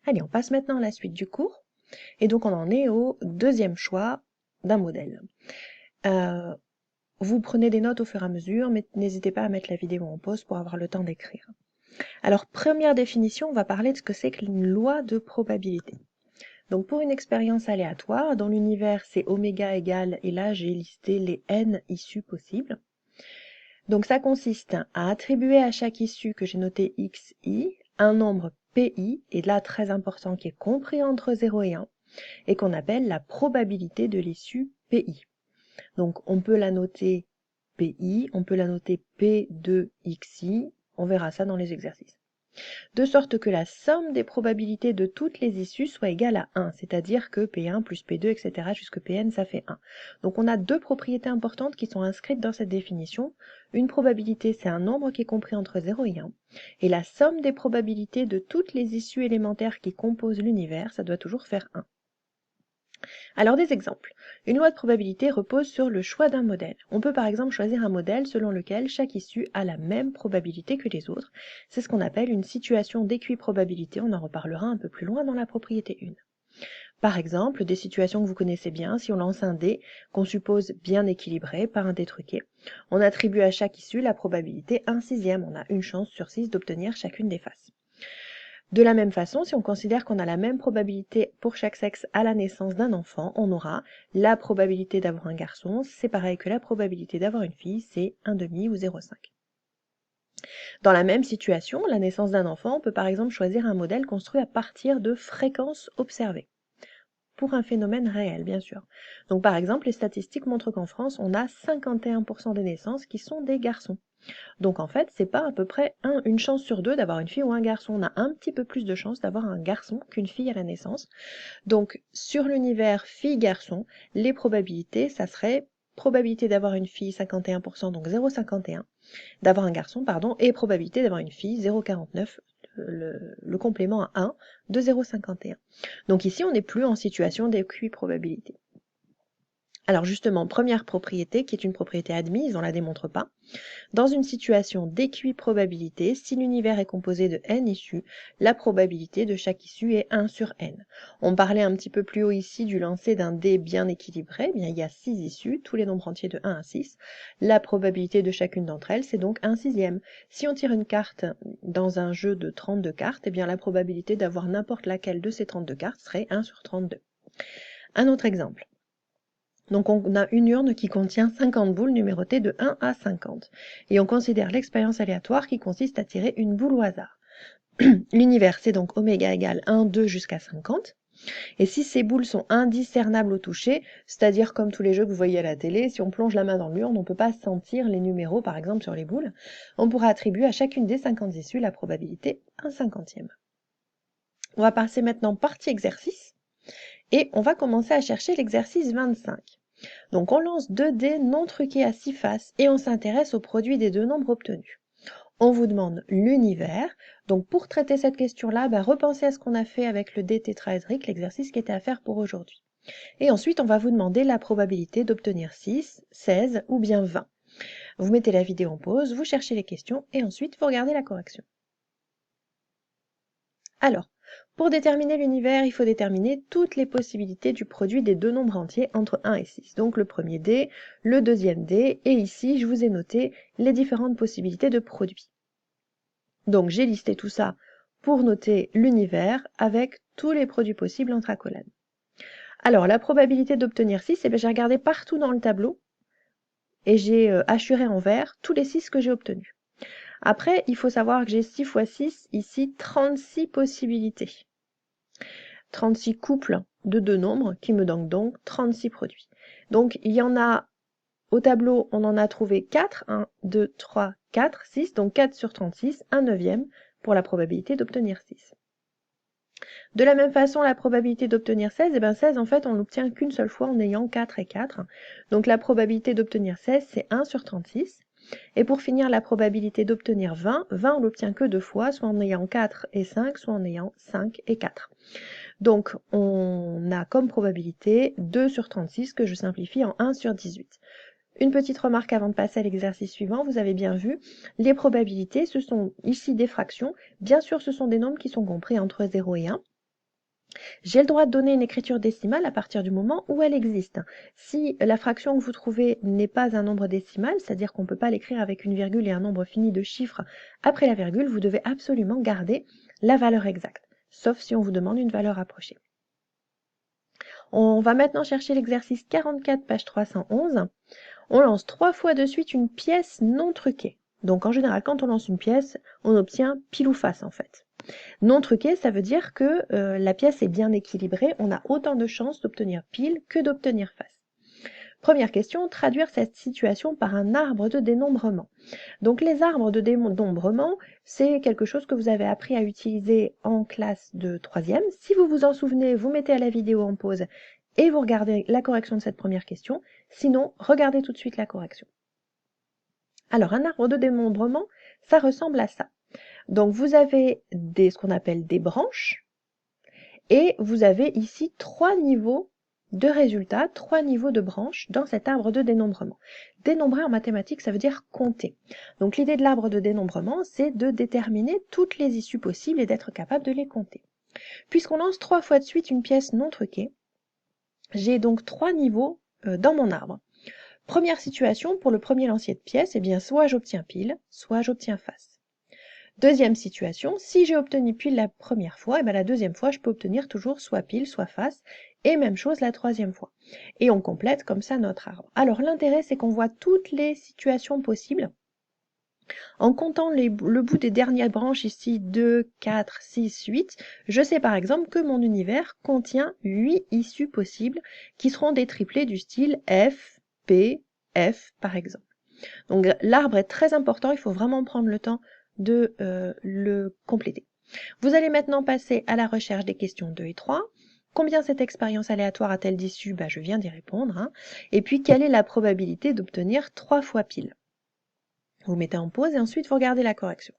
Allez, on passe maintenant à la suite du cours. Et donc, on en est au deuxième choix d'un modèle. Vous prenez des notes au fur et à mesure, mais n'hésitez pas à mettre la vidéo en pause pour avoir le temps d'écrire. Alors, première définition, on va parler de ce que c'est qu'une loi de probabilité. Donc, pour une expérience aléatoire, dans l'univers, c'est oméga égale, et là, j'ai listé les n issues possibles. Donc, ça consiste à attribuer à chaque issue que j'ai noté xi un nombre pi, et là, très important, qui est compris entre 0 et 1, et qu'on appelle la probabilité de l'issue pi. Donc, on peut la noter pi, on peut la noter p de xi, on verra ça dans les exercices. De sorte que la somme des probabilités de toutes les issues soit égale à 1, c'est-à-dire que P1 plus P2, etc. jusqu'à Pn, ça fait 1. Donc on a deux propriétés importantes qui sont inscrites dans cette définition. Une probabilité, c'est un nombre qui est compris entre 0 et 1. Et la somme des probabilités de toutes les issues élémentaires qui composent l'univers, ça doit toujours faire 1. Alors des exemples. Une loi de probabilité repose sur le choix d'un modèle. On peut par exemple choisir un modèle selon lequel chaque issue a la même probabilité que les autres. C'est ce qu'on appelle une situation d'équiprobabilité, on en reparlera un peu plus loin dans la propriété 1. Par exemple, des situations que vous connaissez bien, si on lance un dé qu'on suppose bien équilibré par un dé truqué, on attribue à chaque issue la probabilité 1/6, on a une chance sur 6 d'obtenir chacune des faces. De la même façon, si on considère qu'on a la même probabilité pour chaque sexe à la naissance d'un enfant, on aura la probabilité d'avoir un garçon, c'est pareil que la probabilité d'avoir une fille, c'est 1/2 ou 0,5. Dans la même situation, la naissance d'un enfant, on peut par exemple choisir un modèle construit à partir de fréquences observées, pour un phénomène réel, bien sûr. Donc par exemple, les statistiques montrent qu'en France, on a 51% des naissances qui sont des garçons. Donc en fait, c'est pas à peu près une chance sur 2 d'avoir une fille ou un garçon. On a un petit peu plus de chances d'avoir un garçon qu'une fille à la naissance. Donc sur l'univers fille-garçon, les probabilités, ça serait probabilité d'avoir une fille 51%, donc 0,51, d'avoir un garçon, pardon, et probabilité d'avoir une fille 0,49, le complément à 1 de 0,51. Donc ici, on n'est plus en situation d'équiprobabilité. Alors justement, première propriété, qui est une propriété admise, on ne la démontre pas. Dans une situation d'équiprobabilité, si l'univers est composé de n issues, la probabilité de chaque issue est 1 sur n. On parlait un petit peu plus haut ici du lancer d'un dé bien équilibré, bien, il y a 6 issues, tous les nombres entiers de 1 à 6. La probabilité de chacune d'entre elles, c'est donc 1/6. Si on tire une carte dans un jeu de 32 cartes, eh bien la probabilité d'avoir n'importe laquelle de ces 32 cartes serait 1 sur 32. Un autre exemple. Donc on a une urne qui contient 50 boules numérotées de 1 à 50. Et on considère l'expérience aléatoire qui consiste à tirer une boule au hasard. L'univers, c'est donc oméga égale 1, 2 jusqu'à 50. Et si ces boules sont indiscernables au toucher, c'est-à-dire comme tous les jeux que vous voyez à la télé, si on plonge la main dans l'urne, on ne peut pas sentir les numéros par exemple sur les boules, on pourra attribuer à chacune des 50 issues la probabilité 1/50. On va passer maintenant partie exercice. Et on va commencer à chercher l'exercice 25. Donc on lance 2 dés non truqués à 6 faces et on s'intéresse au produit des deux nombres obtenus. On vous demande l'univers. Donc pour traiter cette question-là, repensez à ce qu'on a fait avec le dé tétraédrique, l'exercice qui était à faire pour aujourd'hui. Et ensuite, on va vous demander la probabilité d'obtenir 6, 16 ou bien 20. Vous mettez la vidéo en pause, vous cherchez les questions et ensuite vous regardez la correction. Alors, pour déterminer l'univers, il faut déterminer toutes les possibilités du produit des deux nombres entiers entre 1 et 6. Donc le premier dé, le deuxième dé, et ici je vous ai noté les différentes possibilités de produit. Donc j'ai listé tout ça pour noter l'univers avec tous les produits possibles entre accolades. Alors la probabilité d'obtenir 6, j'ai regardé partout dans le tableau et j'ai hachuré en vert tous les 6 que j'ai obtenus. Après, il faut savoir que j'ai 6 fois 6, ici 36 possibilités. 36 couples de deux nombres qui me donnent donc 36 produits. Donc il y en a au tableau, on en a trouvé 4, 1, 2, 3, 4, 6, donc 4 sur 36, un neuvième pour la probabilité d'obtenir 6. De la même façon, la probabilité d'obtenir 16, 16 en fait on l'obtient qu'une seule fois en ayant 4 et 4. Donc la probabilité d'obtenir 16, c'est 1 sur 36. Et pour finir, la probabilité d'obtenir 20, 20 on l'obtient que deux fois, soit en ayant 4 et 5, soit en ayant 5 et 4. Donc, on a comme probabilité 2 sur 36 que je simplifie en 1 sur 18. Une petite remarque avant de passer à l'exercice suivant, vous avez bien vu, les probabilités, ce sont ici des fractions. Bien sûr, ce sont des nombres qui sont compris entre 0 et 1. J'ai le droit de donner une écriture décimale à partir du moment où elle existe. Si la fraction que vous trouvez n'est pas un nombre décimal, c'est-à-dire qu'on ne peut pas l'écrire avec une virgule et un nombre fini de chiffres après la virgule, vous devez absolument garder la valeur exacte, sauf si on vous demande une valeur approchée. On va maintenant chercher l'exercice 44, page 311. On lance 3 fois de suite une pièce non truquée. Donc en général, quand on lance une pièce, on obtient pile ou face en fait. Non truqué, ça veut dire que la pièce est bien équilibrée, on a autant de chances d'obtenir pile que d'obtenir face. Première question, traduire cette situation par un arbre de dénombrement. Donc les arbres de dénombrement, c'est quelque chose que vous avez appris à utiliser en classe de 3e. Si vous vous en souvenez, vous mettez à la vidéo en pause et vous regardez la correction de cette première question. Sinon, regardez tout de suite la correction. Alors un arbre de dénombrement, ça ressemble à ça. Donc vous avez ce qu'on appelle des branches et vous avez ici 3 niveaux de résultats, 3 niveaux de branches dans cet arbre de dénombrement. Dénombrer en mathématiques, ça veut dire compter. Donc l'idée de l'arbre de dénombrement, c'est de déterminer toutes les issues possibles et d'être capable de les compter. Puisqu'on lance 3 fois de suite une pièce non truquée, j'ai donc 3 niveaux dans mon arbre. Première situation, pour le premier lancier de pièce, eh bien soit j'obtiens pile, soit j'obtiens face. Deuxième situation, si j'ai obtenu pile la première fois, et bien la deuxième fois, je peux obtenir toujours soit pile, soit face, et même chose la troisième fois. Et on complète comme ça notre arbre. Alors l'intérêt, c'est qu'on voit toutes les situations possibles. En comptant le bout des dernières branches ici, 2, 4, 6, 8, je sais par exemple que mon univers contient 8 issues possibles qui seront des triplés du style F, P, F par exemple. Donc l'arbre est très important, il faut vraiment prendre le temps de le compléter. Vous allez maintenant passer à la recherche des questions 2 et 3. Combien cette expérience aléatoire a-t-elle d'issues? Je viens d'y répondre. Hein. Et puis, quelle est la probabilité d'obtenir 3 fois pile? Vous mettez en pause et ensuite vous regardez la correction.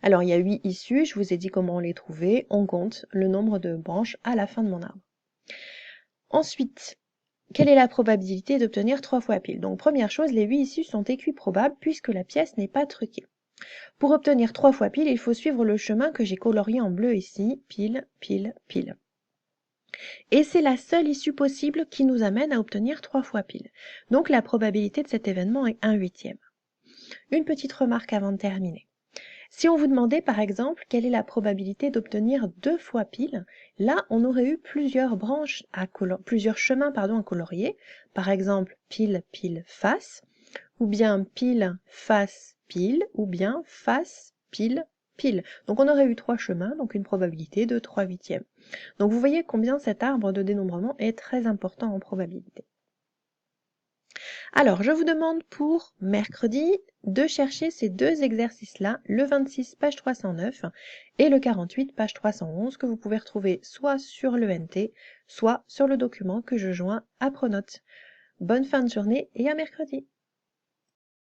Alors, il y a 8 issues, je vous ai dit comment on les trouvait. On compte le nombre de branches à la fin de mon arbre. Ensuite, quelle est la probabilité d'obtenir 3 fois pile? Donc première chose, les 8 issues sont équiprobables puisque la pièce n'est pas truquée. Pour obtenir 3 fois pile, il faut suivre le chemin que j'ai colorié en bleu ici, pile, pile, pile. Et c'est la seule issue possible qui nous amène à obtenir 3 fois pile. Donc la probabilité de cet événement est 1/8. Une petite remarque avant de terminer. Si on vous demandait par exemple quelle est la probabilité d'obtenir 2 fois pile, là on aurait eu plusieurs branches plusieurs chemins à colorier, par exemple pile, pile, face, ou bien pile, face, pile, ou bien face, pile, pile. Donc on aurait eu 3 chemins, donc une probabilité de 3/8. Donc vous voyez combien cet arbre de dénombrement est très important en probabilité. Alors, je vous demande pour mercredi de chercher ces deux exercices-là, le 26, page 309, et le 48, page 311, que vous pouvez retrouver soit sur le NT, soit sur le document que je joins à Pronote. Bonne fin de journée et à mercredi.